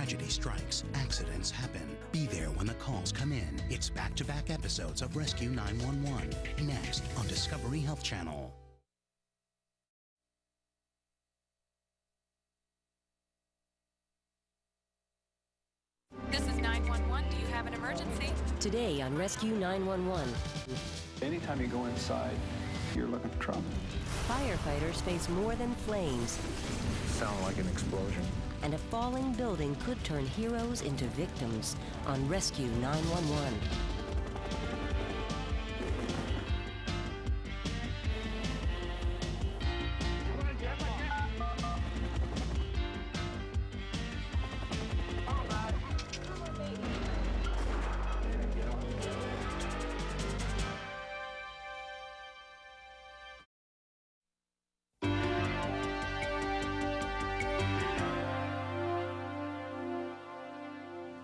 tragedy strikes, accidents happen. Be there when the calls come in. It's back-to-back episodes of Rescue 911. Next on Discovery Health Channel. This is 911. Do you have an emergency? Today on Rescue 911. Anytime you go inside, you're looking for trouble. Firefighters face more than flames. Sound like an explosion. And a falling building could turn heroes into victims on Rescue 911.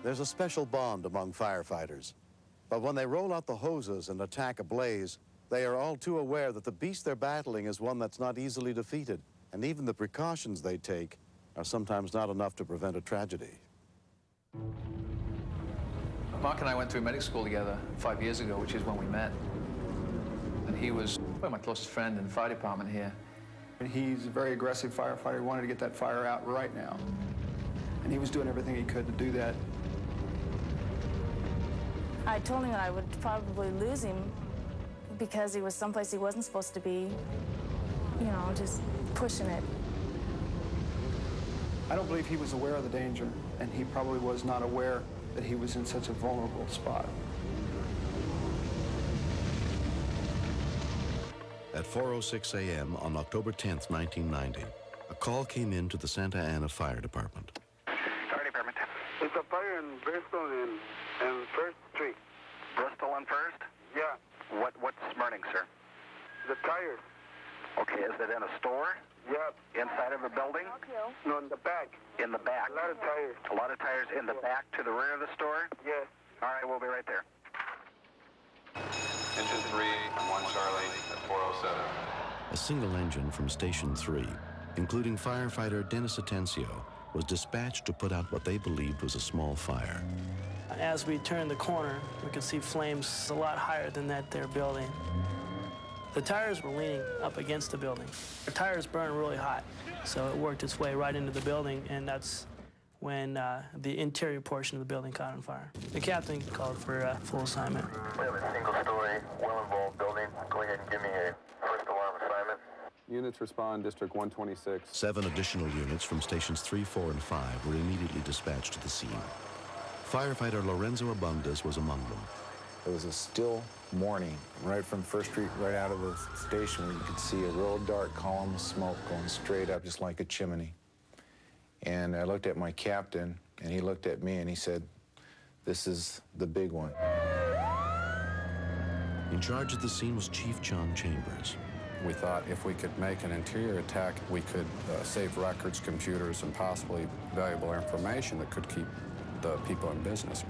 There's a special bond among firefighters. But when they roll out the hoses and attack a blaze, they are all too aware that the beast they're battling is one that's not easily defeated. And even the precautions they take are sometimes not enough to prevent a tragedy. Mark and I went through medic school together 5 years ago, which is when we met. And he was probably my closest friend in the fire department here. He's a very aggressive firefighter. He wanted to get that fire out right now. And he was doing everything he could to do that. I told him that I would probably lose him because he was someplace he wasn't supposed to be, you know, just pushing it. I don't believe he was aware of the danger, and he probably was not aware that he was in such a vulnerable spot. At 4:06 a.m. on October 10th, 1990, a call came in to the Santa Ana Fire Department. Fire Department. It's a fire in Bristol and First Street. Bristol and First? Yeah. What's burning, sir? The tires. Okay, is it in a store? Yep. Inside of a building? No, in the back. In the back? A lot of tires. A lot of tires in the back to the rear of the store? Yes. All right, we'll be right there. Engine 3 and 1 Charlie at 407. A single engine from Station 3, including firefighter Dennis Atencio, was dispatched to put out what they believed was a small fire. As we turned the corner, we could see flames a lot higher than that there building. The tires were leaning up against the building. The tires burned really hot, so it worked its way right into the building, and that's when the interior portion of the building caught on fire. The captain called for full assignment. We have a single-story, well-involved building. Go ahead and give me a first alarm assignment. Units respond, District 126. 7 additional units from Stations 3, 4, and 5 were immediately dispatched to the scene. Firefighter Lorenzo Abundas was among them. It was a still morning, right from First Street, right out of the station, where you could see a real dark column of smoke going straight up, just like a chimney. And I looked at my captain, and he looked at me, and he said, "This is the big one." In charge of the scene was Chief John Chambers. We thought if we could make an interior attack, we could save records, computers, and possibly valuable information that could keep the people in business.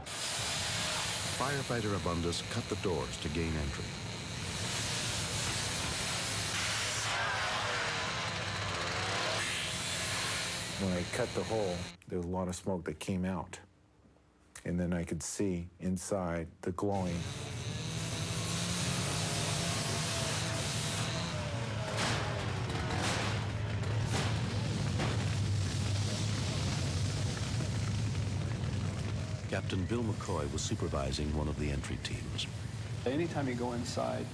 Firefighter Abundas cut the doors to gain entry. When I cut the hole, there was a lot of smoke that came out. And then I could see inside the glowing. Captain Bill McCoy was supervising one of the entry teams. Anytime you go inside,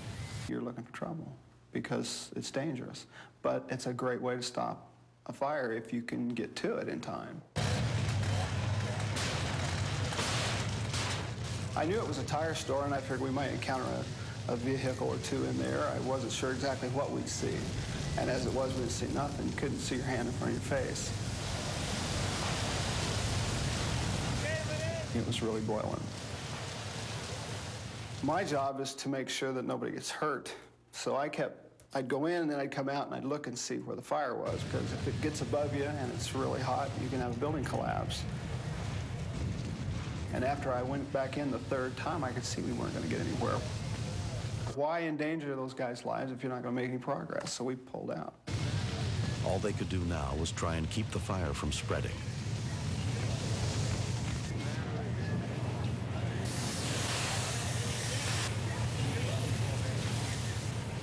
you're looking for trouble because it's dangerous. But it's a great way to stop a fire if you can get to it in time. I knew it was a tire store, and I figured we might encounter a vehicle or two in there. I wasn't sure exactly what we'd see. And as it was, we didn't see nothing. You couldn't see your hand in front of your face. It was really boiling. My job is to make sure that nobody gets hurt. So I'd go in and then I'd come out and I'd look and see where the fire was, because if it gets above you and it's really hot, you can have a building collapse. And after I went back in the third time, I could see we weren't going to get anywhere. Why endanger those guys' lives if you're not going to make any progress? So we pulled out. All they could do now was try and keep the fire from spreading.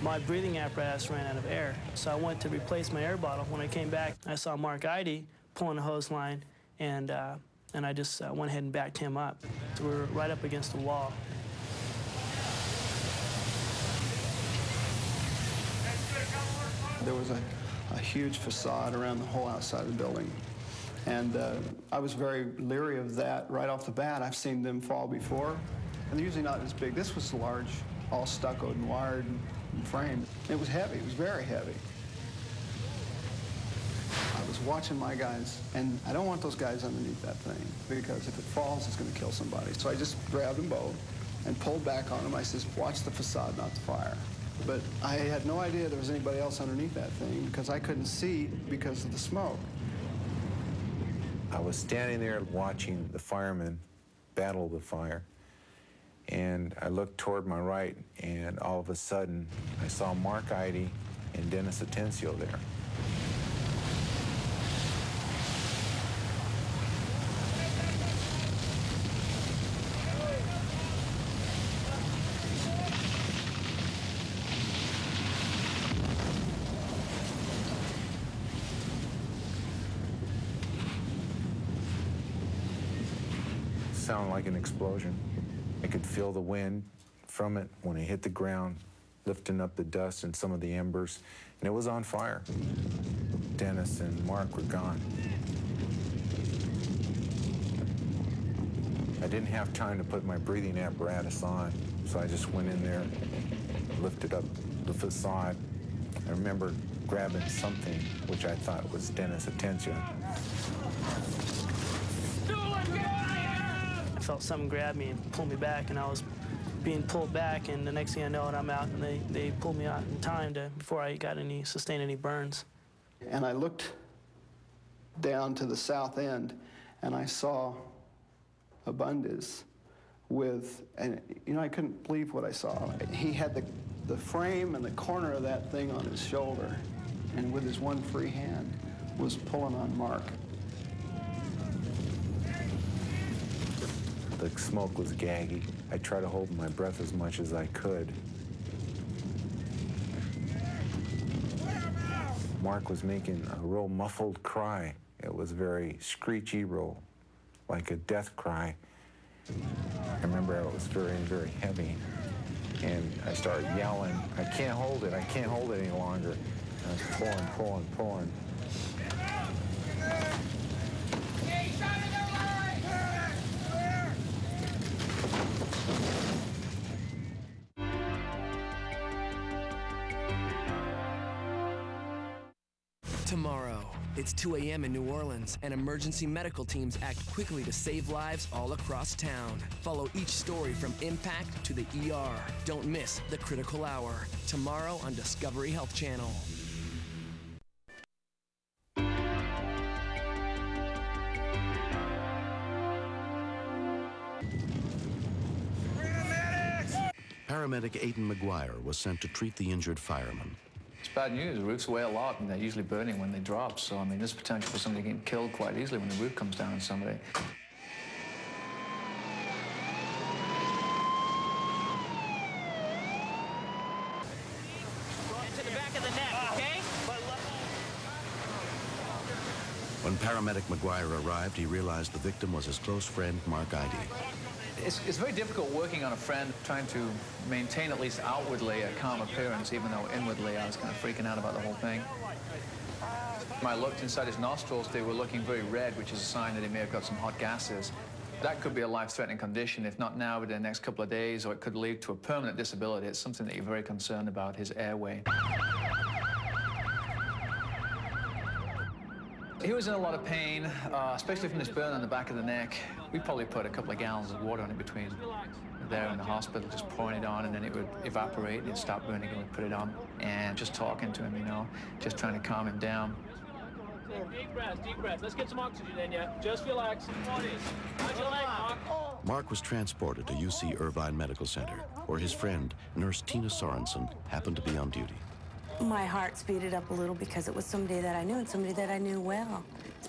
My breathing apparatus ran out of air, so I went to replace my air bottle. When I came back, I saw Mark Eide pulling a hose line, and I just went ahead and backed him up. So we were right up against the wall. There was a huge facade around the whole outside of the building. And I was very leery of that right off the bat. I've seen them fall before, and they're usually not as big. This was large, all stuccoed and wired and framed. It was heavy. It was very heavy. I was watching my guys, and I don't want those guys underneath that thing, because if it falls, it's going to kill somebody. So I just grabbed them both and pulled back on them. I said, watch the facade, not the fire. But I had no idea there was anybody else underneath that thing, because I couldn't see because of the smoke. I was standing there watching the firemen battle the fire, and I looked toward my right, and all of a sudden, I saw Mark Eide and Dennis Atencio there. Sounded like an explosion. I could feel the wind from it when it hit the ground, lifting up the dust and some of the embers, and it was on fire. Dennis and Mark were gone. I didn't have time to put my breathing apparatus on, so I just went in there, lifted up the facade. I remember grabbing something which I thought was Dennis Atencio. I felt something grab me and pull me back, and I was being pulled back, and the next thing I know, I'm out, and they pulled me out in time before I sustained any burns. And I looked down to the south end, and I saw Abundis with, and I couldn't believe what I saw. He had the frame and the corner of that thing on his shoulder, and with his one free hand was pulling on Mark. The smoke was gaggy. I tried to hold my breath as much as I could. Mark was making a real muffled cry. It was very screechy, real, like a death cry. I remember it was very, very heavy. And I started yelling, I can't hold it any longer. And I was pulling. Tomorrow, it's 2 a.m. in New Orleans, and emergency medical teams act quickly to save lives all across town. Follow each story from impact to the ER. Don't miss The Critical Hour, tomorrow on Discovery Health Channel. Paramedic Aiden McGuire was sent to treat the injured fireman. It's bad news. The roofs weigh a lot, and they're usually burning when they drop. So, I mean, there's potential for somebody getting killed quite easily when the roof comes down on somebody. To the back of the neck, okay? When paramedic McGuire arrived, he realized the victim was his close friend, Mark Eide. It's very difficult working on a friend, trying to maintain at least outwardly a calm appearance, even though inwardly I was kind of freaking out about the whole thing. When I looked inside his nostrils, they were looking very red, which is a sign that he may have got some hot gases. That could be a life-threatening condition, if not now, within the next couple of days, or it could lead to a permanent disability. It's something that you're very concerned about, his airway. He was in a lot of pain, especially from this burn on the back of the neck. We probably put a couple of gallons of water on it between there and the hospital, just pouring it on, and then it would evaporate, it'd stop burning, and we'd put it on. And just talking to him, just trying to calm him down. Deep breaths. Let's get some oxygen in you. Just relax. How's your leg, Mark? Mark was transported to UC Irvine Medical Center, where his friend, Nurse Tina Sorensen, happened to be on duty. My heart speeded up a little because it was somebody that I knew and somebody that I knew well.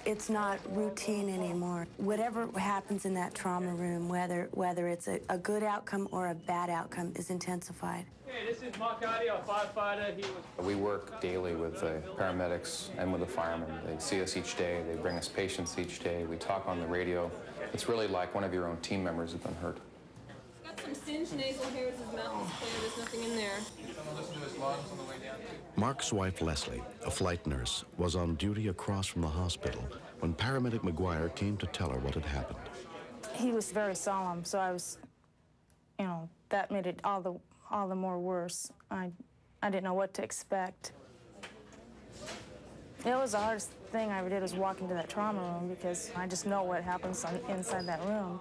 It's not routine anymore. Whatever happens in that trauma room, whether it's a good outcome or a bad outcome, is intensified. Hey, this is Mark Hardy, our firefighter. We work daily with the paramedics and with the firemen. They see us each day. They bring us patients each day. We talk on the radio. It's really like one of your own team members has been hurt. Got some singed nasal hairs. His mouth is clear. There's nothing in there. Listen to his lungs on the way down. Mark's wife, Leslie, a flight nurse, was on duty across from the hospital when paramedic McGuire came to tell her what had happened. He was very solemn, so I was, you know, that made it all the more worse. I didn't know what to expect. It was the hardest thing I ever did was walk into that trauma room because I just know what happens inside that room.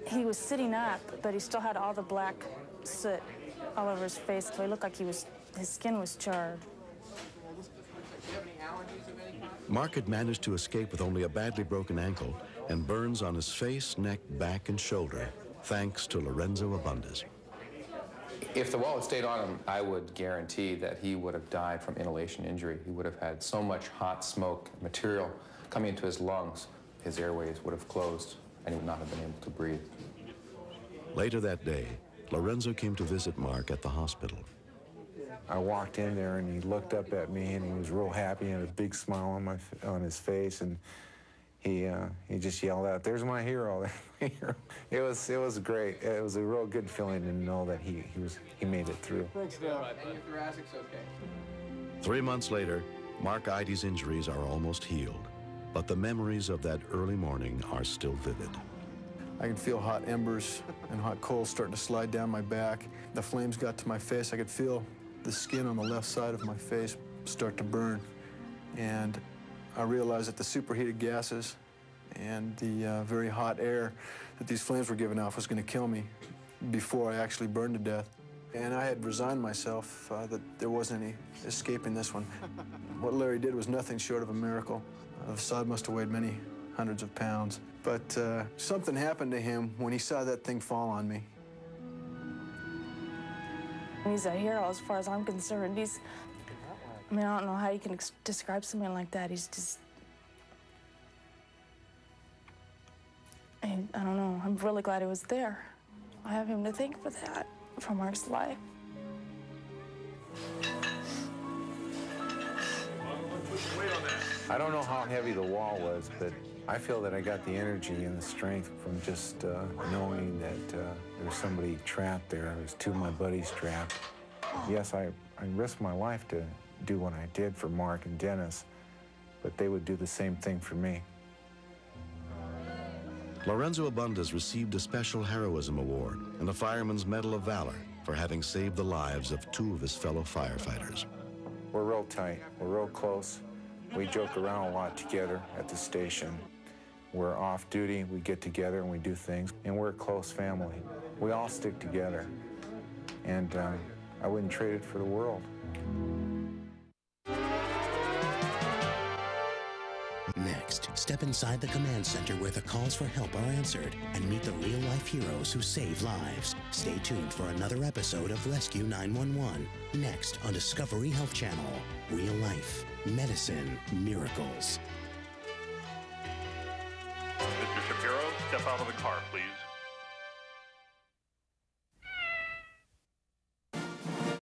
He was sitting up, but he still had all the black soot all over his face, so he looked like his skin was charred. Mark had managed to escape with only a badly broken ankle and burns on his face, neck, back, and shoulder, thanks to Lorenzo Abundis. If the wall had stayed on him, I would guarantee that he would have died from inhalation injury. He would have had so much hot smoke material coming into his lungs, his airways would have closed, and he would not have been able to breathe. Later that day, Lorenzo came to visit Mark at the hospital. I walked in there and he looked up at me and he was real happy and a big smile on his face, and he just yelled out, "There's my hero!" It was great. It was a real good feeling to know that he made it through. Thanks, Dad. Your thoracic's okay. 3 months later, Mark Idy's injuries are almost healed, but the memories of that early morning are still vivid. I could feel hot embers and hot coals starting to slide down my back. The flames got to my face. I could feel the skin on the left side of my face start to burn. And I realized that the superheated gases and the very hot air that these flames were giving off was going to kill me before I actually burned to death. And I had resigned myself that there wasn't any escaping this one. What Larry did was nothing short of a miracle. The facade must have weighed many hundreds of pounds. But something happened to him when he saw that thing fall on me. He's a hero as far as I'm concerned. I mean, I don't know how you can describe something like that. He's just, I don't know. I'm really glad he was there. I have him to thank for that, for Mark's life. I don't know how heavy the wall was, but I feel that I got the energy and the strength from just knowing that there was somebody trapped there. There was two of my buddies trapped. Yes, I risked my life to do what I did for Mark and Dennis, but they would do the same thing for me. Lorenzo Abundis received a Special Heroism Award and a Fireman's Medal of Valor for having saved the lives of 2 of his fellow firefighters. We're real tight. We're real close. We joke around a lot together at the station. We're off duty, we get together and we do things, and we're a close family. We all stick together, and I wouldn't trade it for the world. Next, step inside the command center where the calls for help are answered and meet the real-life heroes who save lives. Stay tuned for another episode of Rescue 911, next on Discovery Health Channel. Real life, medicine, miracles.